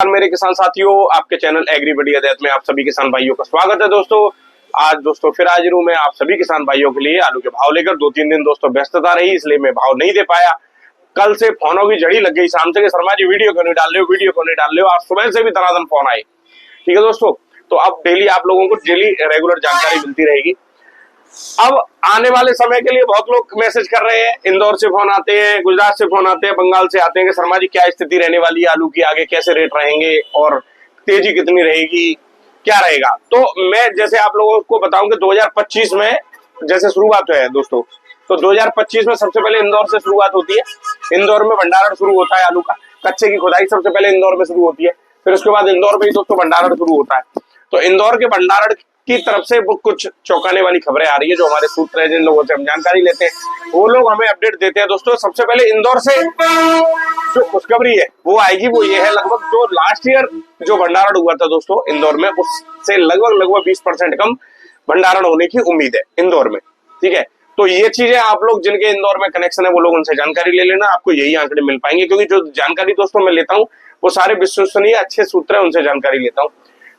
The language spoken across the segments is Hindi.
मेरे किसान साथियों, आपके चैनल एग्री बढ़िया देत में आप सभी किसान भाइयों का स्वागत है। दोस्तों आज फिर हाजिर हूं मैं आप सभी किसान भाइयों के लिए आलू के भाव लेकर। 2-3 दिन दोस्तों व्यस्तता रही, इसलिए मैं भाव नहीं दे पाया। कल से फोनों की झड़ी लग गई शाम से कि शर्मा जी वीडियो क्यों नहीं डाल रहे हो, वीडियो क्यों नहीं डाल रहे हो। आज सुबह से भी धनाधन फोन आए। ठीक है दोस्तों, तो अब डेली आप लोगों को डेली रेगुलर जानकारी मिलती रहेगी। अब आने वाले समय के लिए बहुत लोग मैसेज कर रहे हैं, इंदौर से फोन आते हैं, गुजरात से फोन आते हैं, बंगाल से आते हैं कि शर्मा जी क्या स्थिति रहने वाली है आलू की, आगे कैसे रेट रहेंगे और तेजी कितनी रहेगी, क्या रहेगा। तो मैं जैसे आप लोगों को बताऊं कि 2025 में जैसे शुरुआत है दोस्तों, तो 2025 में सबसे पहले इंदौर से शुरुआत होती है। इंदौर में भंडारण शुरू होता है आलू का, कच्चे की खुदाई सबसे पहले इंदौर में शुरू होती है। फिर उसके बाद इंदौर में ही दोस्तों भंडारण शुरू होता है। तो इंदौर के भंडारण की तरफ से वो कुछ चौंकाने वाली खबरें आ रही है, जो हमारे सूत्र है, जिन लोगों से हम जानकारी लेते हैं, वो लोग हमें अपडेट देते हैं। दोस्तों सबसे पहले इंदौर से जो खुशखबरी है वो आएगी, वो ये है लगभग जो लास्ट ईयर जो भंडारण हुआ था दोस्तों इंदौर में, उससे लगभग 20% कम भंडारण होने की उम्मीद है इंदौर में। ठीक है, तो ये चीजें आप लोग जिनके इंदौर में कनेक्शन है वो लोग उनसे जानकारी ले लेना, आपको यही आंकड़े मिल पाएंगे। क्योंकि जो जानकारी दोस्तों मैं लेता हूँ वो सारे विश्वसनीय अच्छे सूत्र है, उनसे जानकारी लेता हूँ।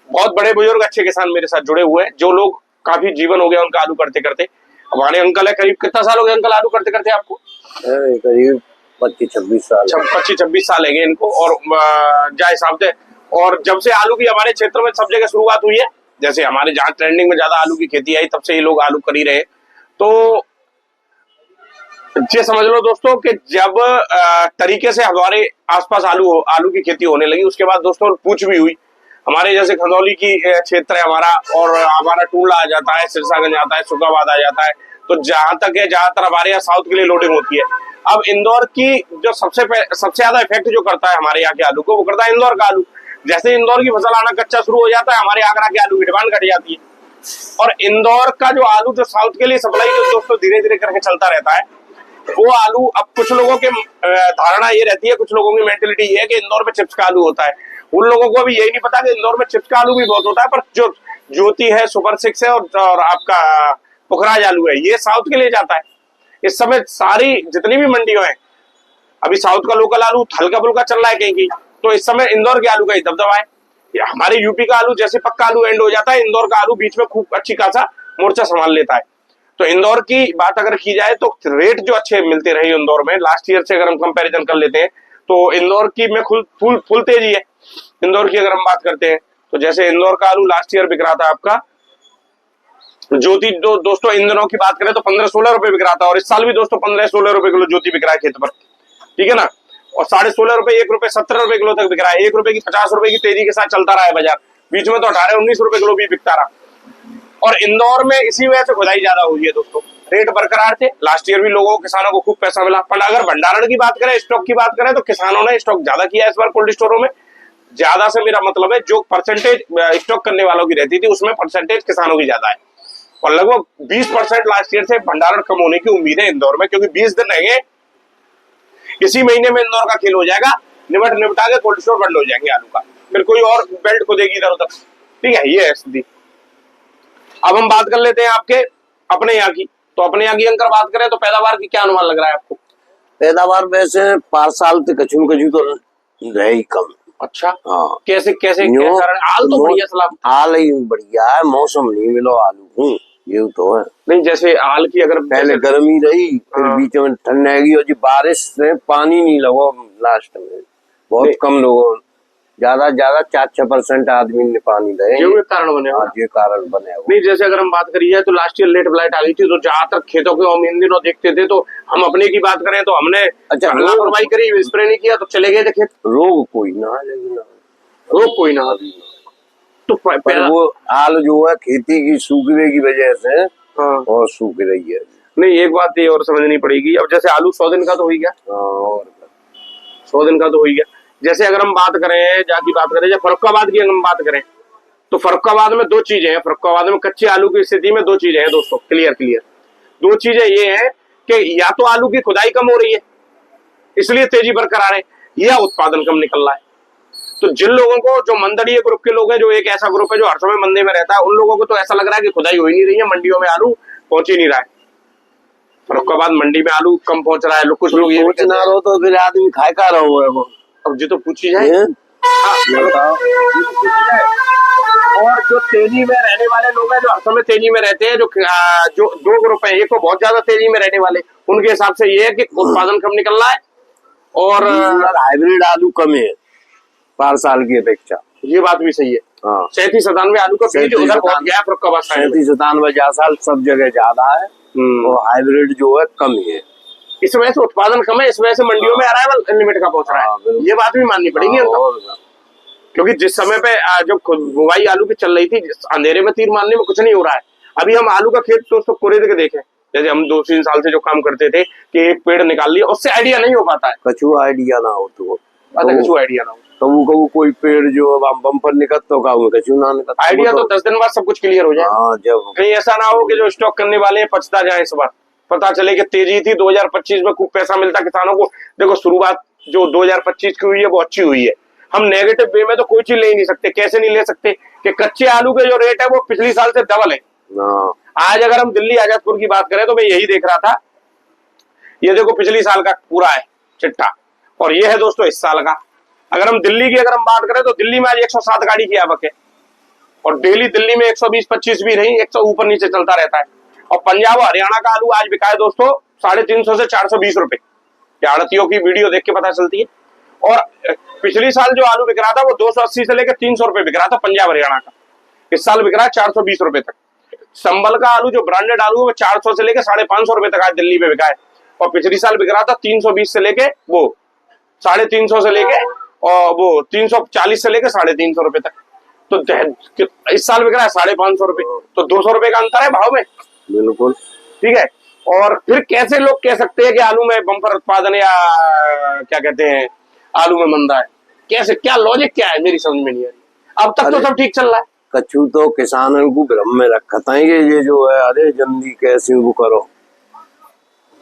बहुत बड़े बुजुर्ग अच्छे किसान मेरे साथ जुड़े हुए हैं, जो लोग काफी जीवन हो गया उनका आलू करते करते। हमारे अंकल है, करीब कितना साल हो गया अंकल आलू करते करते आपको? करीब 25-26 साल। 25-26 साल है इनको। और जा हिसाब से, और जब से आलू की हमारे क्षेत्र में सब जगह शुरुआत हुई है, जैसे हमारे जहाँ ट्रेंडिंग में ज्यादा आलू की खेती आई, तब से ये लोग आलू कर ही रहे। तो ये समझ लो दोस्तों कि जब तरीके से हमारे आसपास आलू की खेती होने लगी, उसके बाद दोस्तों पूछ भी हुई। हमारे जैसे खंदौली की क्षेत्र है हमारा, और हमारा टूला आ जाता है, सिरसागंज आता है, सुगाबाद आ जाता है। तो जहां तक है, ज्यादातर हमारे यहाँ साउथ के लिए लोडिंग होती है। अब इंदौर की जो सबसे ज्यादा इफेक्ट जो करता है हमारे यहाँ के आलू को, वो करता है इंदौर का आलू। जैसे इंदौर की फसल आना कच्चा शुरू हो जाता है, हमारे आगरा के आलू की डिमांड घट जाती है। और इंदौर का जो आलू जो साउथ के लिए सप्लाई जो दोस्तों धीरे धीरे करके चलता रहता है, वो आलू अब कुछ लोगों के धारणा ये रहती है, कुछ लोगों की मेंटेलिटी ये है कि इंदौर में चिप्स का आलू होता है। उन लोगों को भी यही नहीं पता कि इंदौर में चिप्स का आलू भी बहुत होता है, पर जो ज्योति है, सुपर 6 है और आपका पुखराज आलू है, ये साउथ के लिए जाता है। इस समय सारी जितनी भी मंडियों है, अभी साउथ का लोकल आलू हल्का फुल्का चल रहा है कहीं, तो इस समय इंदौर के आलू का ही दबदबा है। हमारे यूपी का आलू जैसे पक्का आलू एंड हो जाता है, इंदौर का आलू बीच में खूब अच्छी खासा मोर्चा संभाल लेता है। तो इंदौर की बात अगर की जाए तो रेट जो अच्छे मिलते रहे इंदौर में लास्ट ईयर से, अगर हम कंपैरिजन कर लेते हैं तो इंदौर की में फुल तेजी है। इंदौर की अगर हम बात करते हैं तो जैसे इंदौर का आलू लास्ट ईयर बिक रहा था आपका ज्योति, दोस्तों इन दिनों की बात करें तो 15-16 रुपए बिक रहा था, और इस साल भी दोस्तों 15-16 रुपए किलो ज्योति बिक रहा है खेत पर। ठीक है ना, और 16.5 रुपए, 1 रुपए 17 रुपए किलो तक बिक रहा है। 1 रुपए की 50 रुपए की तेजी के साथ चलता रहा है बाजार, बीच में तो 18-19 रुपए किलो भी बिकता रहा। और इंदौर में इसी वजह से खुदाई ज्यादा हुई है दोस्तों, रेट बरकरार थे। लास्ट ईयर भी लोगों किसानों को खूब पैसा मिला। पर अगर भंडारण की बात करें, स्टॉक की बात करें, तो किसानों ने स्टॉक ज्यादा किया इस बार कोल्ड स्टोरों में। ज्यादा से मेरा मतलब है जो परसेंटेज स्टॉक करने वालों की रहती थी, उसमें परसेंटेज किसानों की ज्यादा है। और लगभग 20% लास्ट ईयर से भंडारण कम होने की उम्मीद है इंदौर में, क्योंकि 20 दिन रहेंगे, इसी महीने में इंदौर का खेल हो जाएगा, निपटा के कोल्ड स्टोर बंद हो जाएंगे आलू का, फिर कोई और बेल्ट खुदेगी इधर उधर। ठीक है, ये है स्थिति। अब हम बात कर लेते हैं आपके अपने यहाँ की। तो अपने यहाँ की अंकर बात करें तो पैदावार की क्या अनुमान लग रहा है आपको? पैदावार वैसे 5 साल तक कचू तो रहे ही कम। अच्छा, हाँ, कैसे कैसे क्या कारण? आल तो बढ़िया सलाम, आल ही बढ़िया है, मौसम नहीं मिलो आलू ये तो है। नहीं जैसे आल की अगर पहले गर्मी रही, फिर बीच में ठंड आएगी, और जी बारिश से पानी नहीं लगा लास्ट में, बहुत कम लोगों, ज्यादा 4-6% आदमी ने पानी दे, ये कारण बने। ये कारण बने। नहीं जैसे अगर हम बात करिए तो लास्ट ईयर लेट ब्लाइट आ गई थी, तो जहां तक खेतों को हम इन दिनों देखते थे, तो हम अपने की बात करें तो हमने लापरवाही करी, स्प्रे नहीं किया तो चले गए थे खेत। रोग कोई ना, रोग कोई ना, तो वो हाल जो है खेती की सूखने की वजह से और सूख रही है। नहीं एक बात ये और समझनी पड़ेगी, अब जैसे आलू 100 दिन का तो हो गया, और 100 दिन का तो हो गया। जैसे अगर हम बात करें जाकी बात करें, जब फर्रुखाबाद की हम बात करें तो फर्रुखाबाद में 2 चीजें हैं। फर्रुखाबाद में कच्चे आलू की स्थिति में 2 चीजें हैं दोस्तों, क्लियर 2 चीजें ये हैं कि या तो आलू की खुदाई कम हो रही है इसलिए तेजी बरकरार है, या उत्पादन कम निकल रहा है। तो जिन लोगों को, जो मंदड़ीय ग्रुप के लोग हैं, जो एक ऐसा ग्रुप है जो हर समय मंदी में रहता है, उन लोगों को तो ऐसा लग रहा है कि खुदाई हो ही नहीं रही है, मंडियों में आलू पहुंच ही नहीं रहा है। फर्रुखाबाद मंडी में आलू कम पहुंच रहा है। कुछ लोग ये ना रहो तो फिर आदमी खाए का रहो है वो। अब जी तो पूछी जाए हाँ, ये बताओ। और जो तेजी में रहने वाले लोग हैं, जो हर समय तेजी में रहते हैं, जो दो ग्रुप है, एक तो बहुत ज्यादा तेजी में रहने वाले, उनके हिसाब से ये है कि उत्पादन कम निकल रहा है और हाइब्रिड आलू कम है पर साल की अपेक्षा। ये बात भी सही है। हाँ, 37-97 आलू का बीज उधर पहुंच गया है फरुखाबाद साइड में। 37-97 साल सब जगह ज्यादा है और हाइब्रिड जो है कम ही है। इस वजह से उत्पादन कम है, इस वजह से मंडियों में अराइवल लिमिट का पहुंच रहा है। ये बात भी माननी पड़ेगी हमको। क्योंकि जिस समय पे जब बुवाई आलू की चल रही थी, अंधेरे में तीर मारने में कुछ नहीं हो रहा है। अभी हम आलू का खेत दोस्तों कोरेद के देखें, जैसे हम 2-3 साल से जो काम करते थे कि एक पेड़ निकाल लिया, उससे आइडिया नहीं हो पाता है। कछु आइडिया ना हो तो कछु आइडिया ना हो कबू कोई पेड़ जो बम्पर निकल तो कछु ना निकल। आइडिया तो 10 दिन बाद सब कुछ क्लियर हो जाए। हाँ, जब कहीं ऐसा ना हो कि जो स्टॉक करने वाले हैं पछता जाए। इस बार पता चले कि तेजी थी 2025 में, खूब पैसा मिलता किसानों को। देखो शुरुआत जो 2025 की हुई है वो अच्छी हुई है। हम नेगेटिव वे में तो कोई चीज ले ही नहीं सकते। कैसे नहीं ले सकते कि कच्चे आलू के जो रेट है वो पिछली साल से डबल है। आज अगर हम दिल्ली आजादपुर की बात करें तो मैं यही देख रहा था, ये देखो पिछली साल का पूरा है चिट्ठा और ये है दोस्तों इस साल का। अगर हम दिल्ली की बात करें तो दिल्ली में आज 107 गाड़ी की आवक है और डेली दिल्ली में 120-25 भी नहीं, 100 ऊपर नीचे चलता रहता है। और पंजाब हरियाणा का आलू आज बिका है दोस्तों 350 से 420 रुपए। आड़तियों की वीडियो देख के पता चलती है। और पिछली साल जो आलू बिक रहा था वो 280 से लेकर 300 रुपए बिक रहा था पंजाब हरियाणा का। इस साल बिक रहा है 420 रुपए तक। संबल का आलू जो ब्रांडेड आलू है वो 400 से लेकर 550 रुपए तक आज दिल्ली में बिका है और पिछली साल बिक रहा था 320 से लेके वो 350 से लेके और वो 340 से लेकर 350 रुपए तक। तो इस साल बिक रहा है 550 रुपए, तो 200 रुपए का अंतर है भाव में। बिल्कुल ठीक है। और फिर कैसे लोग कह सकते हैं कि आलू में बम्पर उत्पादन या क्या कहते हैं आलू में मंदा है? कैसे, क्या लॉजिक क्या है, मेरी समझ में नहीं आ रही। अब तक तो सब ठीक चल रहा है। कछु तो किसानों को भ्रम में रखता है कि ये जो है अरे जल्दी कैसे वो करो।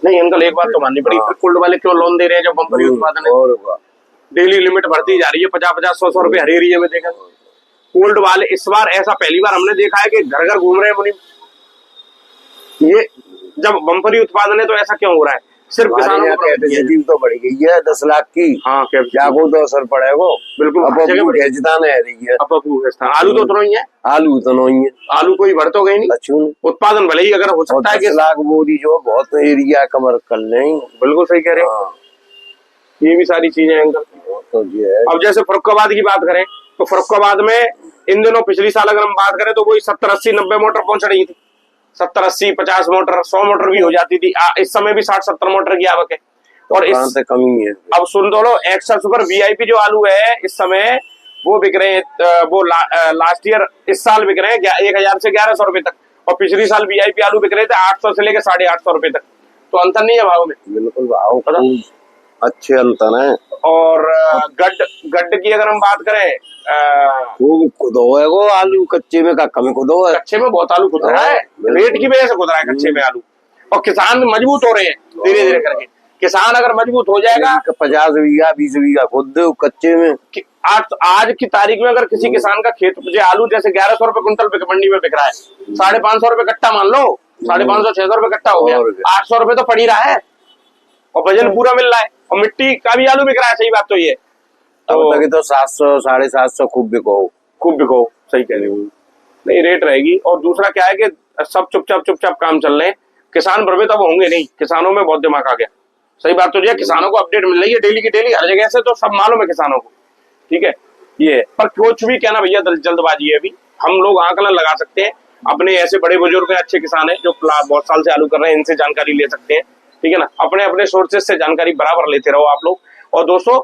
नहीं अंकल, एक बात तो माननी पड़ी, फिर कोल्ड वाले क्यों लोन दे रहे हैं जब बम्पर उत्पादन है? डेली लिमिट बढ़ती जा रही है, 50-50, 100-100 रुपए हर एरिया में देखा। कोल्ड वाले इस बार ऐसा पहली बार हमने देखा है कि घर घर घूम रहे हैं मुनीम। ये जब बम्परी उत्पादन है तो ऐसा क्यों हो रहा है? सिर्फ किसानों को कैपेसिटी तो बढ़ गई है 10 लाख की। हाँ, जागो तो असर पड़ेगा बिल्कुल। आलू तो उतना ही है, आलू तो नहीं है, आलू कोई बढ़ तो गई नहीं। उत्पादन भले ही अगर हो सकता है कि 10 लाख बोरी जो बहुत एरिया कवर कर लें। बिल्कुल सही कह रहे हैं। ये भी सारी चीजें अंकल तो ये है। अब जैसे फरुखाबाद की बात करें तो फरुखाबाद में इन दिनों पिछली साल अगर हम बात करें तो वही 70-80-90 मोटर पहुंच रही थी। 70-80-50 मोटर, 100 मोटर भी हो जाती थी। इस समय भी 60-70 मोटर की आवक है। और इस कमी है। अब सुन दो, एक्स्ट्रा सुपर वीआईपी जो आलू है इस समय वो बिक रहे हैं, वो लास्ट ईयर इस साल बिक रहे हैं 1000 से 1100 रुपए तक और पिछली साल वीआईपी आलू बिक रहे थे 800 से लेकर 850 रुपए तक। तो अंतर नहीं है भाव में? बिल्कुल भाव अच्छे अंतर है। और गड्ढ की अगर हम बात करें खूब खुदो है वो आलू, कच्चे में का कम खुदो है। कच्चे में बहुत आलू खुद रहा है, रेट की वजह से खुद रहा है कच्चे में आलू। और किसान मजबूत हो रहे हैं धीरे धीरे करके। किसान अगर मजबूत हो जाएगा 50 बीघा 20 बीघा खुद दो कच्चे में। आज की तारीख में अगर किसी किसान का खेत जो आलू जैसे 1100 रुपए कुंटल मंडी में बिक रहा है, 550 रुपए कट्टा मान लो, 550-600 रुपए कट्टा हो गया, 800 रुपए तो पड़ ही रहा है और वजन पूरा मिल रहा है और मिट्टी का भी आलू बिक रहा है। सही बात तो ये तो 700-750 खूब बिको। सही कह रहे हो। नहीं, रेट रहेगी। और दूसरा क्या है कि सब चुपचाप काम चल रहे हैं, किसान प्रभावित अब होंगे नहीं। किसानों में बहुत दिमाग आ गया। सही बात तो ये, किसानों को अपडेट मिल रही है डेली की डेली हर जगह से, तो सब मालूम है किसानों को। ठीक है, ये पर कुछ भी कहना भैया जल्दबाजी है। अभी हम लोग आंकलन लगा सकते हैं, अपने ऐसे बड़े बुजुर्ग अच्छे किसान हैं जो बहुत साल से आलू कर रहे हैं, इनसे जानकारी ले सकते हैं। ठीक है ना, अपने अपने सोर्सेज से जानकारी बराबर लेते रहो आप लोग। और दोस्तों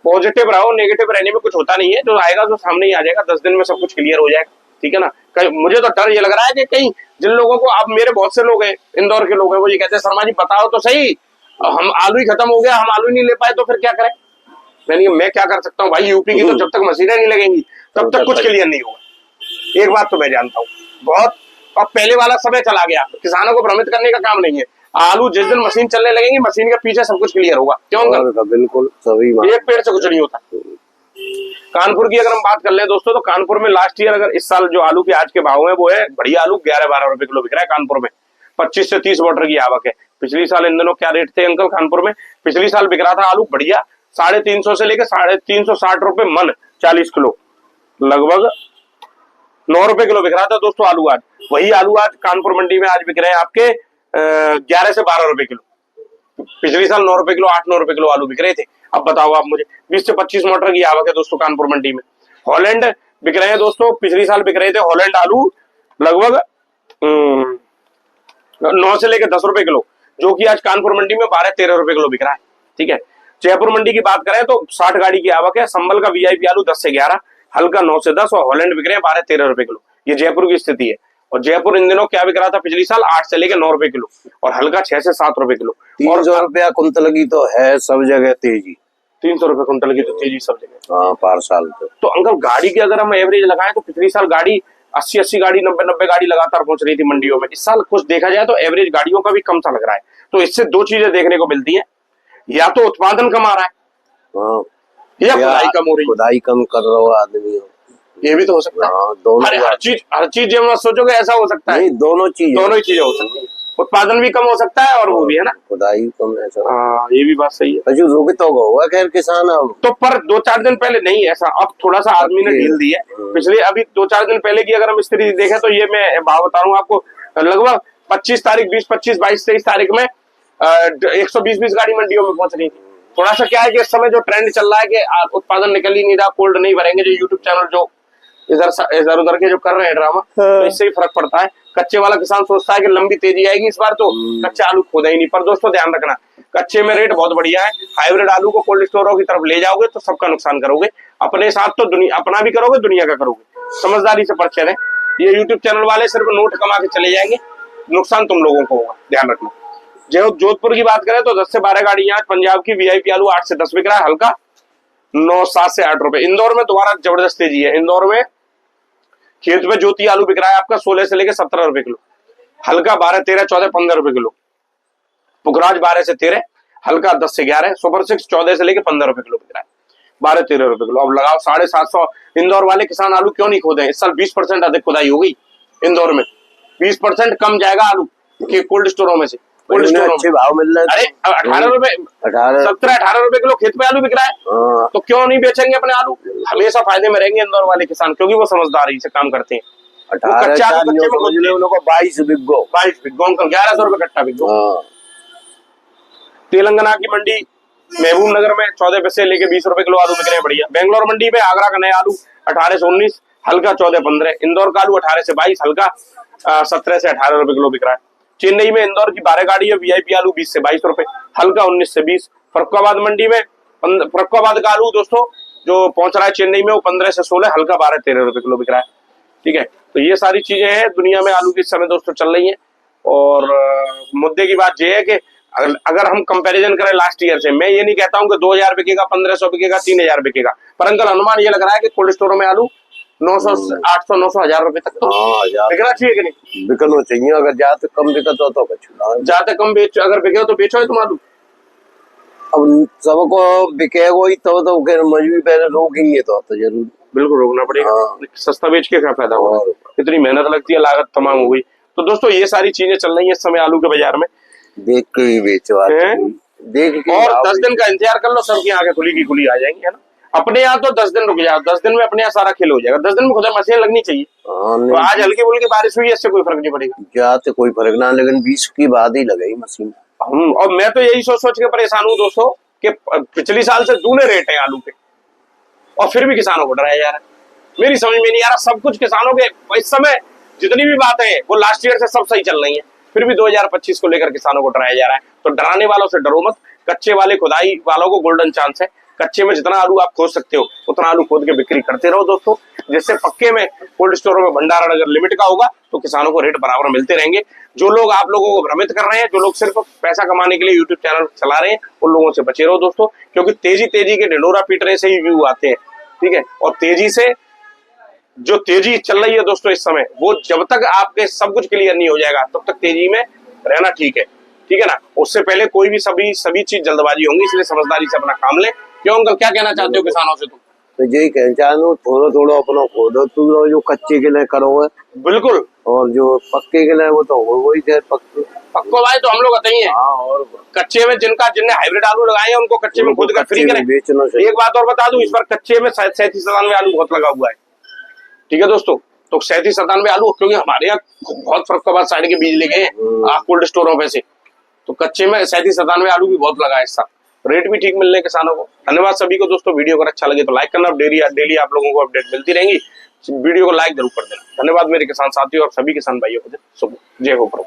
पॉजिटिव रहो, नेगेटिव रहने में कुछ होता नहीं है। जो आएगा तो सामने ही आ जाएगा, 10 दिन में सब कुछ क्लियर हो जाएगा। ठीक है ना। मुझे तो डर ये लग रहा है कि कहीं जिन लोगों को, अब मेरे बहुत से लोग हैं, इंदौर के लोग हैं, वो ये कहते हैं शर्मा जी बताओ तो सही, हम आलू ही खत्म हो गया, हम आलू नहीं ले पाए तो फिर क्या करें? मैं क्या कर सकता हूँ भाई, यूपी की तो जब तक मशीनें नहीं लगेंगी तब तक कुछ क्लियर नहीं होगा। एक बात तो मैं जानता हूँ, बहुत अब पहले वाला समय चला गया। किसानों को भ्रमित करने का काम नहीं है। आलू जिस दिन मशीन चलने लगेंगी, मशीन के पीछे सब कुछ क्लियर होगा। क्यों? बिल्कुल सभी एक पेड़ से कुछ नहीं होता। कानपुर की अगर हम बात कर ले दोस्तों, तो कानपुर में लास्ट ईयर अगर इस साल जो आलू के आज के भाव है वो है, बढ़िया आलू 11-12 रुपए किलो बिक रहा है कानपुर में। 25 से 30 मोटर की आवक है। पिछली साल इन दिनों क्या रेट थे अंकल कानपुर में? पिछली साल बिक रहा था आलू बढ़िया 350 से लेकर 360 रुपए मन 40 किलो, लगभग 9 रुपए किलो बिक रहा था दोस्तों आलू आज। वही आलू आज कानपुर मंडी में आज बिक रहे हैं आपके 11 से 12 रुपए किलो। पिछले साल 9 रुपए किलो 8-9 रुपए किलो आलू बिक रहे थे। अब बताओ आप मुझे, 20 से 25 मोटर की आवक है दोस्तों कानपुर मंडी में। हॉलैंड बिक रहे हैं दोस्तों, पिछले साल बिक रहे थे हॉलैंड आलू लगभग 9 से लेकर 10 रुपए किलो, जो कि आज कानपुर मंडी में 12-13 रुपए किलो बिक रहा है। ठीक है, जयपुर मंडी की बात करें तो 60 गाड़ी की आवक है। संभल का वीआईपी आलू 10 से 11, हल्का 9 से 10 और हॉलैंड बिक रहे हैं 12-13 रुपए किलो। ये जयपुर की स्थिति है। और जयपुर इन दिनों क्या बिक रहा था पिछले साल 8 से लेकर 9 रुपए किलो और हल्का 6 से 7 रुपए किलो। 300 रुपया कुंतल की तो है सब जगह तेजी, 300 रुपए कुंटल की तो तेजी सब जगह। हाँ पार-साल तो अंकल गाड़ी की अगर हम एवरेज लगाएं तो पिछले साल गाड़ी 80 गाड़ी 90 गाड़ी लगातार पहुंच रही थी मंडियों में। इस साल कुछ देखा जाए तो एवरेज गाड़ियों का भी कम सा लग रहा है। तो इससे दो चीजें देखने को मिलती है, या तो उत्पादन कम आ रहा है, हाँ, या खुदाई कम हो रही है। खुदाई कम कर रहा हो आदमी, ये भी तो हो सकता है। हाँ, दोनों हर चीज जब आप सोचोगे ऐसा हो सकता है। नहीं, दोनों ही चीजें हो सकती है। उत्पादन भी कम हो सकता है और वो भी है ना, खुदाई कम ऐसा। हाँ, ये भी बात सही है। अजू रुक तो होगा खैर किसान अब तो पर 2-4 दिन पहले नहीं ऐसा, अब थोड़ा सा आदमी ने ढील दी है। पिछले अभी 2-4 दिन पहले की अगर हम स्थिति देखें तो ये मैं भाव बता रहा हूँ आपको, लगभग 25 तारीख 20, 25, 22, 23 तारीख में 120 गाड़ी मंडियों में पहुंच रही थी। थोड़ा सा क्या है कि इस समय जो ट्रेंड चल रहा है कि उत्पादन निकल ही नहीं रहा, कोल्ड नहीं भरेंगे, जो यूट्यूब चैनल जो इधर उधर के जो कर रहे हैं ड्रामा, तो इससे ही फर्क पड़ता है। कच्चे वाला किसान सोचता है कि लंबी तेजी आएगी इस बार, तो कच्चा आलू खोदा ही नहीं। पर दोस्तों ध्यान रखना, कच्चे में रेट बहुत बढ़िया है। हाइब्रिड आलू को कोल्ड स्टोरों की तरफ ले जाओगे तो सबका नुकसान करोगे, अपने साथ तो दुनिया अपना भी करोगे, दुनिया का करोगे। समझदारी से पर चलें। ये यूट्यूब चैनल वाले सिर्फ नोट कमा के चले जाएंगे, नुकसान तुम लोगों को होगा, ध्यान रखना। जोधपुर की बात करें तो 10 से 12 गाड़ी यहाँ पंजाब की वीआईपी आलू 8 से 10 बिक रहा है, हल्का 9, 7 से 8 रुपए। इंदौर में दोबारा जबरदस्त तेजी है। इंदौर में खेत में ज्योति आलू बिक रहा है आपका 16 से लेकर 17 रुपए किलो, हल्का 12, 13, 14, 15 रुपए किलो। पुखराज 12 से 13, हल्का 10 से 11, सुपर 6 14 से लेकर 15 रुपए किलो बिक रहा है, 12-13 रुपए किलो। अब लगाओ 750। इंदौर वाले किसान आलू क्यों नहीं खोदे? इस साल 20% अधिक खुदाई हो गई इंदौर में, 20% कम जाएगा आलू के कोल्ड स्टोरों में से। कोल्ड स्टोरों अच्छे भाव मिल रहे हैं। अरे 18 रुपए, 17-18 रुपए किलो खेत में आलू बिक रहा है, तो क्यों नहीं बेचेंगे अपने आलू? हमेशा फायदे में रहेंगे इंदौर वाले किसान, क्योंकि वो समझदारी से काम करते हैं। 22 बिगो 1100 रुपए कट्टा बिगो। तेलंगाना की मंडी महबूब नगर में 14 पैसे लेके 20 रुपए किलो आलू बिक रहे हैं, बढ़िया। बेंगलोर मंडी में आगरा का नया आलू 18 से 19, हल्का 14-15। इंदौर का आलू 18 से 22, हल्का 17 से 18 रुपए किलो बिक रहा है। चेन्नई में इंदौर की 12 गाड़ी है, वीआईपी आलू 20 से 22 रुपए, हल्का 19 से 20। फरुखाबाद मंडी में फरुखाबाद का आलू दोस्तों जो पहुंच रहा है चेन्नई में, वो 15 से 16, हल्का 12-13 रुपए किलो बिक रहा है। ठीक है, तो ये सारी चीजें हैं दुनिया में आलू की इस समय दोस्तों चल रही हैं। और मुद्दे की बात ये है कि अगर हम कंपैरिजन करें लास्ट ईयर से, मैं ये नहीं कहता हूं कि 2000 बिकेगा, 1500 बिकेगा, 3000 बिकेगा, पर अंकल अनुमान ये लग रहा है कि कोल्ड स्टोरों में आलू 900, 800, 900, 1000 रुपए तक तो बिकना चाहिए कि नहीं? बिकना चाहिए। अगर ज्यादा कम बिका तो ज्यादा कम बेच, अगर बिके तो बेचो तुम आलू। अब सबको बिकेगा ही तो मजबूरी पहले रोकेंगे तो जरूर, बिल्कुल रोकना पड़ेगा। सस्ता बेच के क्या फायदा होगा? इतनी मेहनत लगती है, लागत तमाम हो गई। तो दोस्तों ये सारी चीजें चल रही है इस समय आलू के बाजार में। देख के ही बेचो, देख के। और 10 दिन का इंतजार कर लो, सबकी आंखें खुली की खुली आ जाएंगी, है ना। अपने यहाँ तो 10 दिन रुक जाओ, 10 दिन में अपने यहाँ सारा खेल हो जाएगा। 10 दिन में खुदा मशीन लगनी चाहिए। तो आज हल्की फुल्की बारिश हुई, इससे कोई फर्क नहीं पड़ेगा। जाते कोई फर्क ना, लेकिन 20 की बाद ही लगेगी मशीन। और मैं तो यही सोच के परेशान हूँ दोस्तों कि पिछले साल से दूने रेट है आलू के, और फिर भी किसानों को डराया जा रहा है। मेरी समझ में नहीं आ रहा। सब कुछ किसानों के इस समय जितनी भी बातें हैं वो लास्ट ईयर से सब सही चल रही है, फिर भी 2025 को लेकर किसानों को डराया जा रहा है। तो डराने वालों से डरो मत। कच्चे वाले खुदाई वालों को गोल्डन चांस है। कच्चे में जितना आलू आप खोद सकते हो उतना आलू खोद के बिक्री करते रहो दोस्तों, जिससे पक्के में कोल्ड स्टोरों में भंडारण अगर लिमिट का होगा तो किसानों को रेट बराबर मिलते रहेंगे। जो लोग आप लोगों को भ्रमित कर रहे हैं, जो लोग सिर्फ पैसा कमाने के लिए यूट्यूब चैनल चला रहे हैं, उन लोगों से बचे रहो दोस्तों, क्योंकि तेजी के ढिंढोरा पीटने से ही व्यू आते हैं। ठीक है, और तेजी से जो तेजी चल रही है दोस्तों इस समय, वो जब तक आपके सब कुछ क्लियर नहीं हो जाएगा तब तक तेजी में रहना ठीक है ना। उससे पहले कोई भी सभी चीज जल्दबाजी होंगी, इसलिए समझदारी से अपना काम ले। क्यों अंकल, क्या कहना चाहते हो किसानों से तुम? तो यही कहना चाहूँ, थोड़ा थोड़ा अपना खोदो तू, जो कच्चे के लिए करो है, बिल्कुल। और जो पक्के के लिए वो तो हो वही थे पक्के। पक्को भाई तो हम लोग बताइए, हाँ, और कच्चे में जिनने हाइब्रिड आलू लगाए हैं उनको कच्चे में खुद कर फ्री करें। बेचना चाहिए। एक बात और बता दूं, इस बार कच्चे में 37-97 आलू बहुत लगा हुआ है। ठीक है दोस्तों, तो 37-97 आलू, क्योंकि हमारे यहाँ बहुत फर्रुखाबाद साइड के बीज लेके कोल्ड स्टोरों पे से, तो कच्चे में 37-97 आलू भी बहुत लगा है इस साल। रेट भी ठीक मिलने किसानों को। धन्यवाद सभी को दोस्तों। वीडियो अगर अच्छा लगे तो लाइक करना, डेली आप लोगों को अपडेट मिलती रहेंगी। वीडियो को लाइक जरूर कर देना। धन्यवाद मेरे किसान साथियों और सभी किसान भाइयों को। जय हो प्रभु।